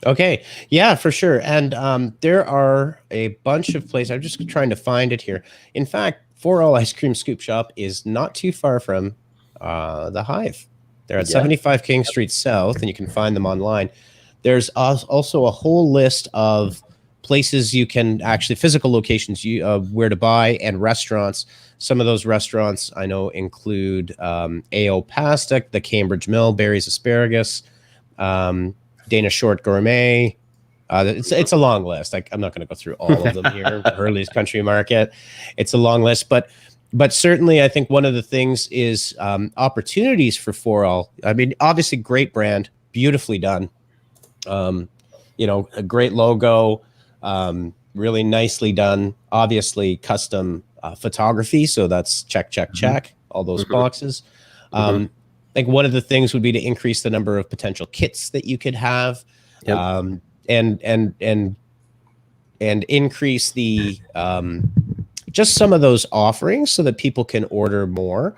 Okay, yeah, for sure. And there are a bunch of places. I'm just trying to find it here. In fact, For All Ice Cream Scoop Shop is not too far from the Hive. They're at 75 King Street South, and you can find them online. There's also a whole list of places you can actually, physical locations where to buy, and restaurants. Some of those restaurants I know include AO Pasta, the Cambridge Mill, Barry's Asparagus, Dana Short Gourmet. It's a long list. I'm not going to go through all of them here. Hurley's Country Market. It's a long list, but certainly I think one of the things is opportunities for For All. I mean, obviously great brand, beautifully done. A great logo. Really nicely done, obviously custom photography. So that's check, all those boxes. Like one of the things would be to increase the number of potential kits that you could have, and increase the, just some of those offerings so that people can order more.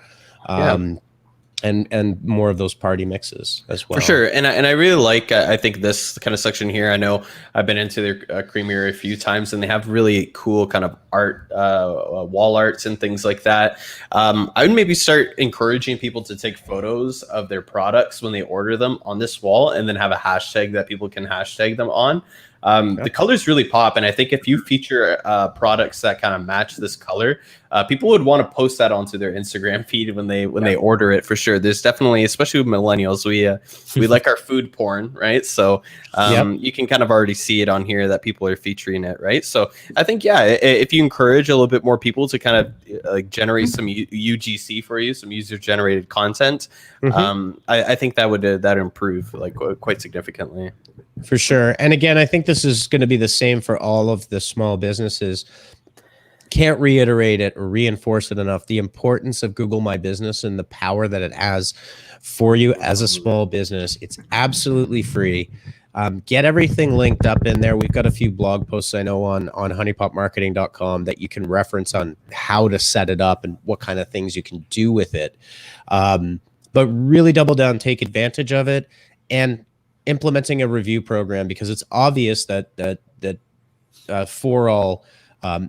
And more of those party mixes as well. For sure. And I really like, I think this kind of section here, I know I've been into their creamery a few times, and they have really cool kind of art, wall arts and things like that. I would maybe start encouraging people to take photos of their products when they order them on this wall, and then have a hashtag that people can hashtag them on. The colors really pop, and I think if you feature products that kind of match this color, people would want to post that onto their Instagram feed when they order it, for sure. There's definitely, especially with millennials, we like our food porn, right? So you can kind of already see it on here that people are featuring it, right? So I think if you encourage a little bit more people to kind of generate some UGC for you, some user generated content, I think that would improve like quite significantly. For sure. And again, I think this is going to be the same for all of the small businesses. Can't reiterate it or reinforce it enough, the importance of Google My Business and the power that it has for you as a small business. It's absolutely free. Get everything linked up in there. We've got a few blog posts I know on honeypotmarketing.com that you can reference on how to set it up and what kind of things you can do with it. But really double down, take advantage of it, and implementing a review program, because it's obvious that For All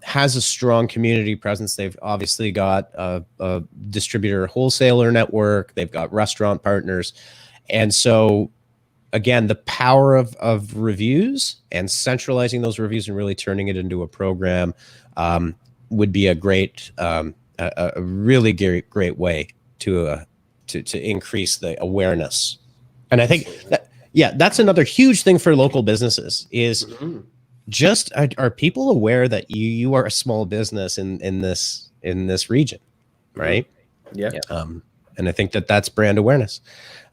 has a strong community presence. They've obviously got a distributor wholesaler network. They've got restaurant partners. And so, again, the power of reviews and centralizing those reviews and really turning it into a program would be a great, a really great way to increase the awareness. And I think that, that's another huge thing for local businesses is just are people aware that you are a small business in this region, right? Yeah. And I think that's brand awareness.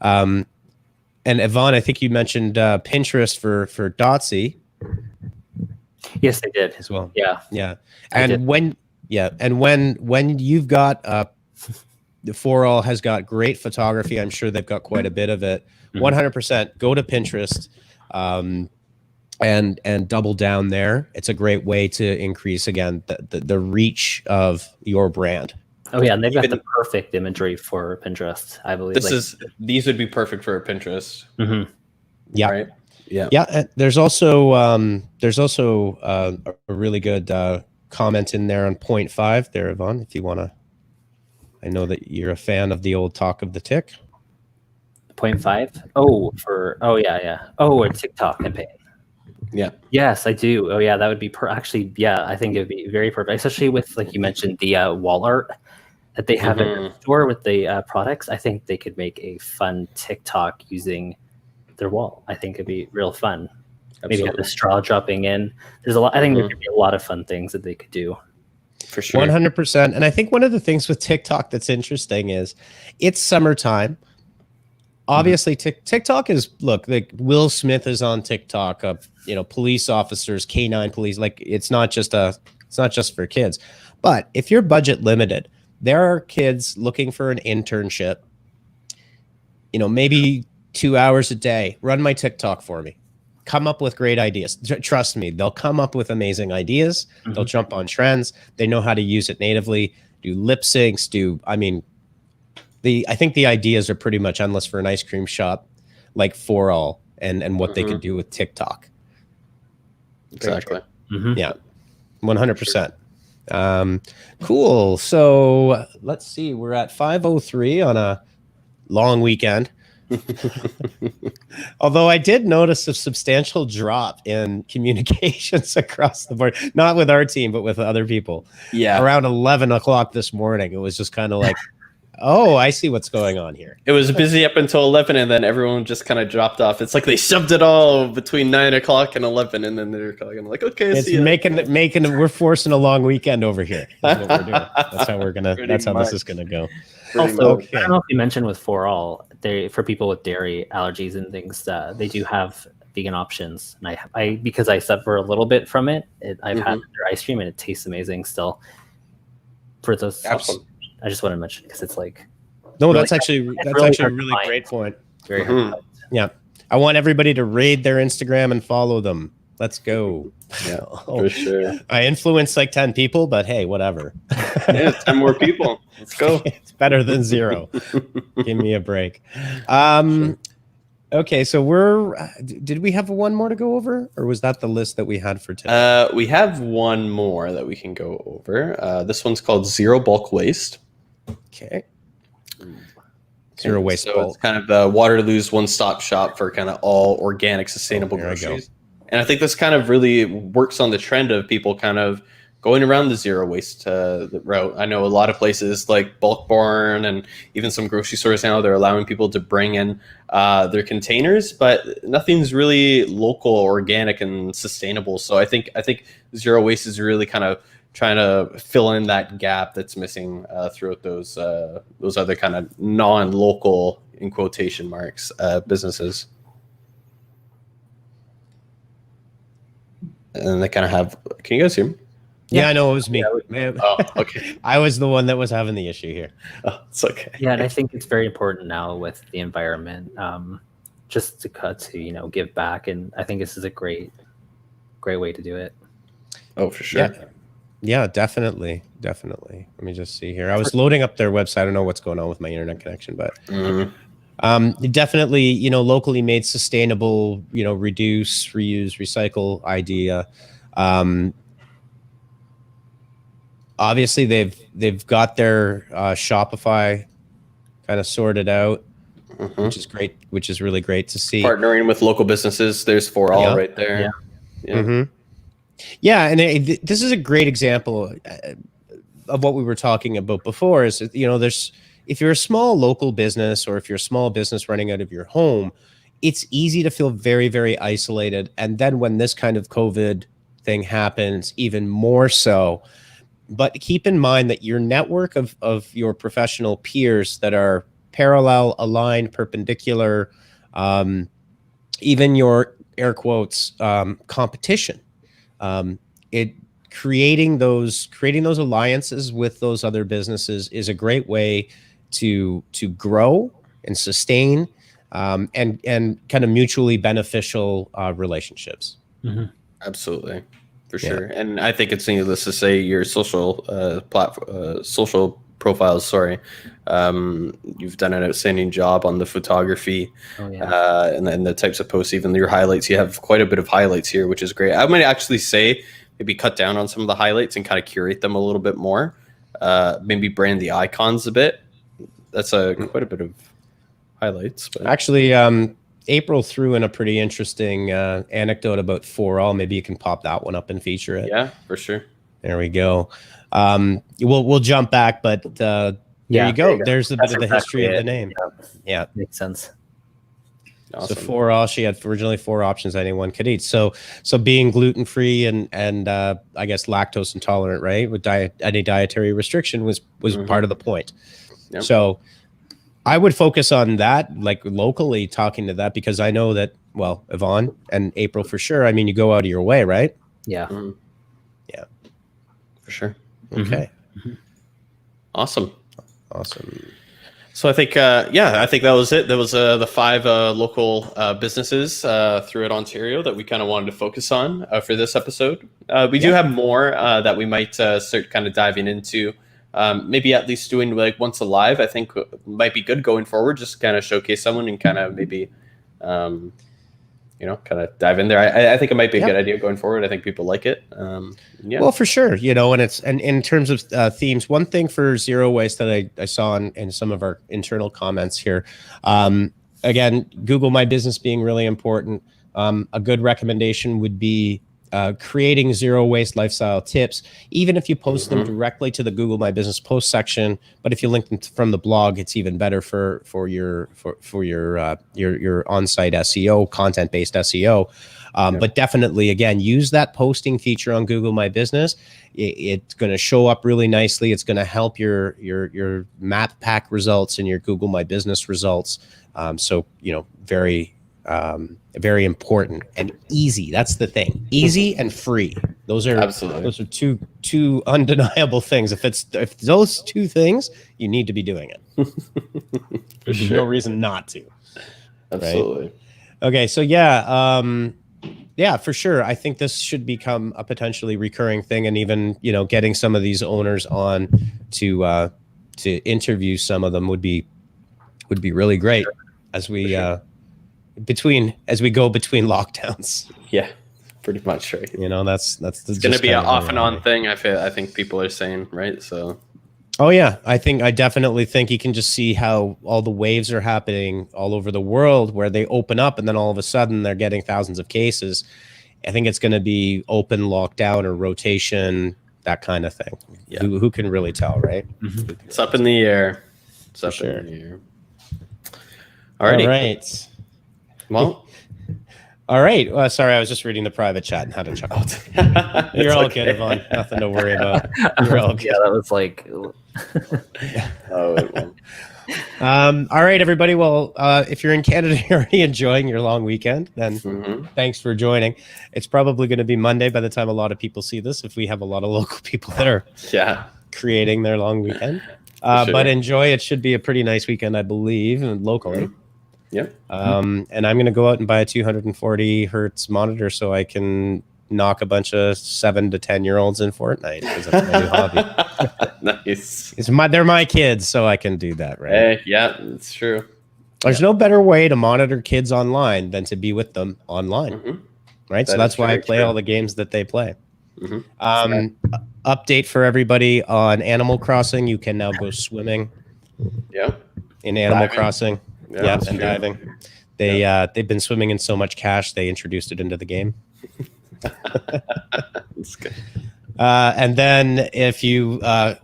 And Yvonne, I think you mentioned Pinterest for Dotsy. Yes, I did as well. Yeah. And when you've got the For All has got great photography. I'm sure they've got quite a bit of it. 100% go to Pinterest. and double down there. It's a great way to increase again the reach of your brand. Oh yeah, and they've got the perfect imagery for Pinterest, I believe. These would be perfect for a Pinterest. Mm-hmm. Yeah. Right. Yeah. Yeah. There's also a really good comment in there on 0.5 there, Yvonne, if you want to. I know that you're a fan of the old talk of the tick. 0.5? Oh, yeah. Oh, a TikTok campaign. Yeah. Yes, I do. Oh, yeah, that would be actually, yeah, I think it would be very perfect, especially with, like you mentioned, the wall art that they have in the store with the products. I think they could make a fun TikTok using their wall. I think it'd be real fun. Absolutely. Maybe have the straw dropping in. There's a lot. I think there could be a lot of fun things that they could do. For sure. 100%. And I think one of the things with TikTok that's interesting is it's summertime. Obviously, TikTok is, look, like Will Smith is on TikTok. Police officers, K9 police. Like it's not just for kids. But if you're budget limited, there are kids looking for an internship. Maybe 2 hours a day. Run my TikTok for me. Come up with great ideas. Trust me, they'll come up with amazing ideas. They'll jump on trends. They know how to use it natively. Do lip syncs. I think the ideas are pretty much endless for an ice cream shop, like For All, and what they could do with TikTok. Exactly. Yeah, 100%. Cool. So let's see. We're at 5:03 on a long weekend. Although I did notice a substantial drop in communications across the board, not with our team, but with other people. Yeah. Around 11 o'clock this morning, it was just kind of like, oh, I see what's going on here. It was busy up until 11, and then everyone just kind of dropped off. It's like they shoved it all between 9 o'clock and 11, and then they're kind of like, okay, it's making we're forcing a long weekend over here. That's what we're doing. That's how we're gonna. That's how this is gonna go. Also, I don't know if you mentioned with For All, for people with dairy allergies and things, they do have vegan options. And I because I suffer a little bit from it, I've had their ice cream and it tastes amazing still. For those, I just want to mention because it's like, no, that's actually a really great point. Very hard. Yeah, I want everybody to raid their Instagram and follow them. Let's go. Yeah, for sure. I influenced like 10 people, but hey, whatever. Yeah, 10 more people. Let's go. It's better than 0. Give me a break. Okay, so did we have one more to go over, or was that the list that we had for today? We have one more that we can go over. This one's called Zero Bulk Waste. Okay. Zero waste. So it's kind of the Waterloo's one-stop shop for kind of all organic, sustainable groceries. And I think this kind of really works on the trend of people kind of going around the zero waste route. I know a lot of places like Bulk Barn and even some grocery stores now, they're allowing people to bring in their containers, but nothing's really local, organic, and sustainable. So I think zero waste is really kind of trying to fill in that gap that's missing throughout those other kind of non-local, in quotation marks, businesses. And they kind of have. Can you guys hear me? Yeah, I know it was me. Oh, okay. I was the one that was having the issue here. Oh, it's okay. Yeah, and I think it's very important now with the environment, just to give back, and I think this is a great way to do it. Oh, for sure. Yeah, definitely. Let me just see here. I was loading up their website. I don't know what's going on with my internet connection, but definitely, locally made, sustainable, reduce, reuse, recycle idea. Obviously, they've got their Shopify kind of sorted out, which is great. Which is really great to see. Partnering with local businesses. There's For All right there. Yeah. Yeah, and this is a great example of what we were talking about before. Is there's, if you're a small local business, or if you're a small business running out of your home, it's easy to feel very, very isolated. And then when this kind of COVID thing happens, even more so. But keep in mind that your network of your professional peers that are parallel, aligned, perpendicular, even your air quotes competition, creating those alliances with those other businesses is a great way to grow and sustain and kind of mutually beneficial relationships. Absolutely, for sure. And I think it's needless to say your social social profiles. Sorry, you've done an outstanding job on the photography and the types of posts. Even your highlights, you have quite a bit of highlights here, which is great. I might actually say maybe cut down on some of the highlights and kind of curate them a little bit more. Maybe brand the icons a bit. That's quite a bit of highlights. But. Actually, April threw in a pretty interesting anecdote about 4All. Maybe you can pop that one up and feature it. Yeah, for sure. There we go. We'll jump back, but there you go. There's a bit of the history of the name. Yeah, makes sense. Awesome. So 4All, she had originally 4 options anyone could eat. So being gluten free and I guess lactose intolerant, right? With any dietary restriction was part of the point. Yep. So I would focus on that, like locally talking to that, because I know that, well, Yvonne and April for sure. I mean, you go out of your way, right? Yeah. Yeah. For sure. Okay. Awesome. So I think, I think that was it. That was the 5 local businesses throughout Ontario that we kind of wanted to focus on for this episode. We do have more that we might start kind of diving into. Maybe at least doing like once a live, I think might be good going forward. Just kind of showcase someone and kind of maybe, kind of dive in there. I think it might be a good idea going forward. I think people like it. Well, for sure. And in terms of themes, one thing for zero waste that I saw in some of our internal comments here, again, Google My Business being really important. A good recommendation would be creating zero waste lifestyle tips, even if you post them directly to the Google My Business post section. But if you link them from the blog, it's even better for your on-site SEO, content-based SEO. But definitely, again, use that posting feature on Google My Business. It's going to show up really nicely. It's going to help your map pack results and your Google My Business results. Very important and easy. That's the thing. Easy and free. Those are two undeniable things. If those 2 things, you need to be doing it. There's no reason not to. Absolutely. Right? Okay, so for sure. I think this should become a potentially recurring thing, and even getting some of these owners on to interview some of them would be really great as we as we go between lockdowns. Yeah, pretty much, right? That's going to be an off and on thing. I think people are saying, right? So I definitely think you can just see how all the waves are happening all over the world, where they open up and then all of a sudden they're getting thousands of cases. I think it's going to be open, lockdown, or rotation, that kind of thing. Yeah. Who can really tell, right? It's up in the air. It's up in the air. Alrighty. All right. Well, all right. Sorry, I was just reading the private chat and had a chuckle. You're all good, Yvonne. Nothing to worry about. You're all good. Yeah, that was like. All right, everybody. Well, if you're in Canada, you're already enjoying your long weekend, then thanks for joining. It's probably going to be Monday by the time a lot of people see this, if we have a lot of local people that are creating their long weekend. But enjoy. It should be a pretty nice weekend, I believe, locally. Yep. And I'm going to go out and buy a 240 hertz monitor so I can knock a bunch of 7 to 10-year-olds in Fortnite, because that's my new hobby. Nice. They're my kids, so I can do that, right? Yeah, it's true. There's no better way to monitor kids online than to be with them online, right? So that's why I play all the games that they play. Update for everybody on Animal Crossing: you can now go swimming. Yeah. In Animal Crossing. Yeah, and diving. They've been swimming in so much cash they introduced it into the game. That's good. And then if you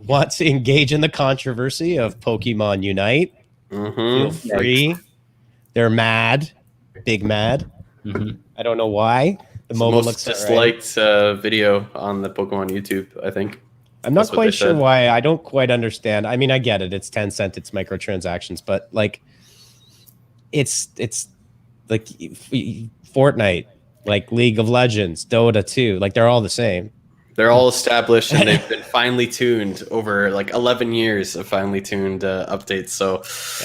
want to engage in the controversy of Pokemon Unite, feel free. They're mad, big mad. I don't know why. The most disliked video on the Pokemon YouTube, I think. I'm not quite sure why. I don't quite understand. I mean, I get it. It's Tencent. It's microtransactions, but like, it's like Fortnite, like League of Legends, Dota 2, like they're all the same. They're all established and they've been finely tuned over like 11 years of finely tuned updates. So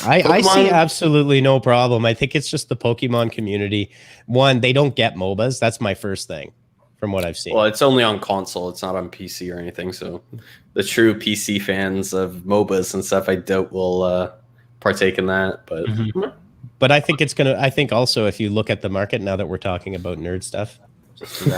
I see absolutely no problem. I think it's just the Pokemon community. One, they don't get MOBAs. That's my first thing from what I've seen. Well, it's only on console. It's not on PC or anything. So the true PC fans of MOBAs and stuff, I doubt will partake in that. But but I think it's gonna. I think also if you look at the market now that we're talking about nerd stuff,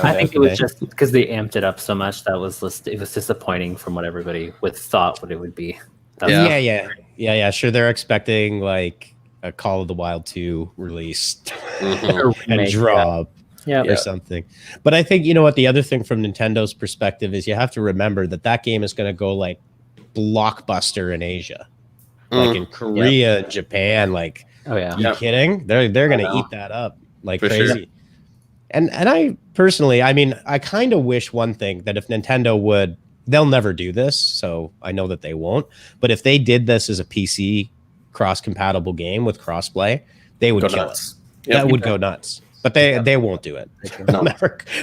I think it was just because they amped it up so much that was it was disappointing from what everybody would thought what it would be. Yeah. Sure, they're expecting like a Call of the Wild 2 release and drop. Or something. But I think, you know what, the other thing from Nintendo's perspective is you have to remember that game is going to go like blockbuster in Asia, like in Korea and Japan. Like, you kidding? They're going to eat that up like For crazy. sure. And I personally, I mean, I kind of wish one thing, that if Nintendo would, they'll never do this, so I know that they won't. But if they did this as a PC cross-compatible game with crossplay, they would kill us. That would go nuts. But they won't do it.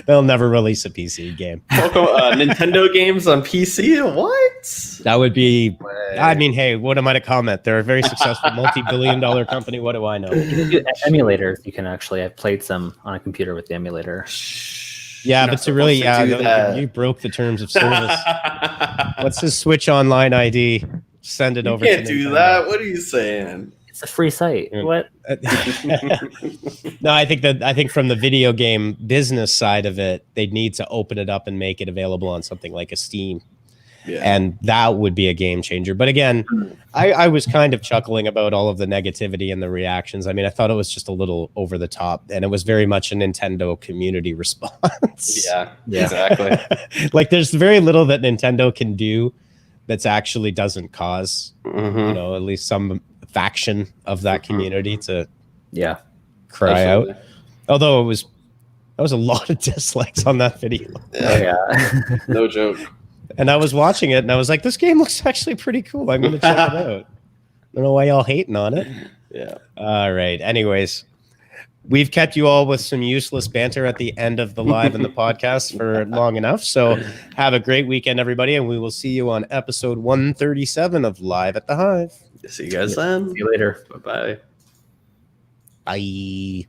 They'll never release a PC game. Nintendo games on PC? What? That would be. I mean, hey, what am I to comment? They're a very successful multi-billion-dollar company. What do I know? Emulators, you can actually. I've played some on a computer with the emulator. Yeah, but to really, you broke the terms of service. What's his Switch Online ID? Send it over. You can't do that. What are you saying? It's a free site. What? No, I think from the video game business side of it, they'd need to open it up and make it available on something like a Steam. Yeah. And that would be a game changer. But again, I was kind of chuckling about all of the negativity and the reactions. I mean, I thought it was just a little over the top, and it was very much a Nintendo community response. Yeah, exactly. Like there's very little that Nintendo can do that's actually doesn't cause, you know, at least some faction of that community to cry out. Although there was a lot of dislikes on that video. No joke. And I was watching it and I was like, this game looks actually pretty cool. I'm gonna check it out. I don't know why y'all hating on it. Yeah. All right. Anyways, we've kept you all with some useless banter at the end of the live and the podcast for long enough. So have a great weekend, everybody, and we will see you on episode 137 of Live at the Hive. See you guys then. See you later. Bye-bye. Bye.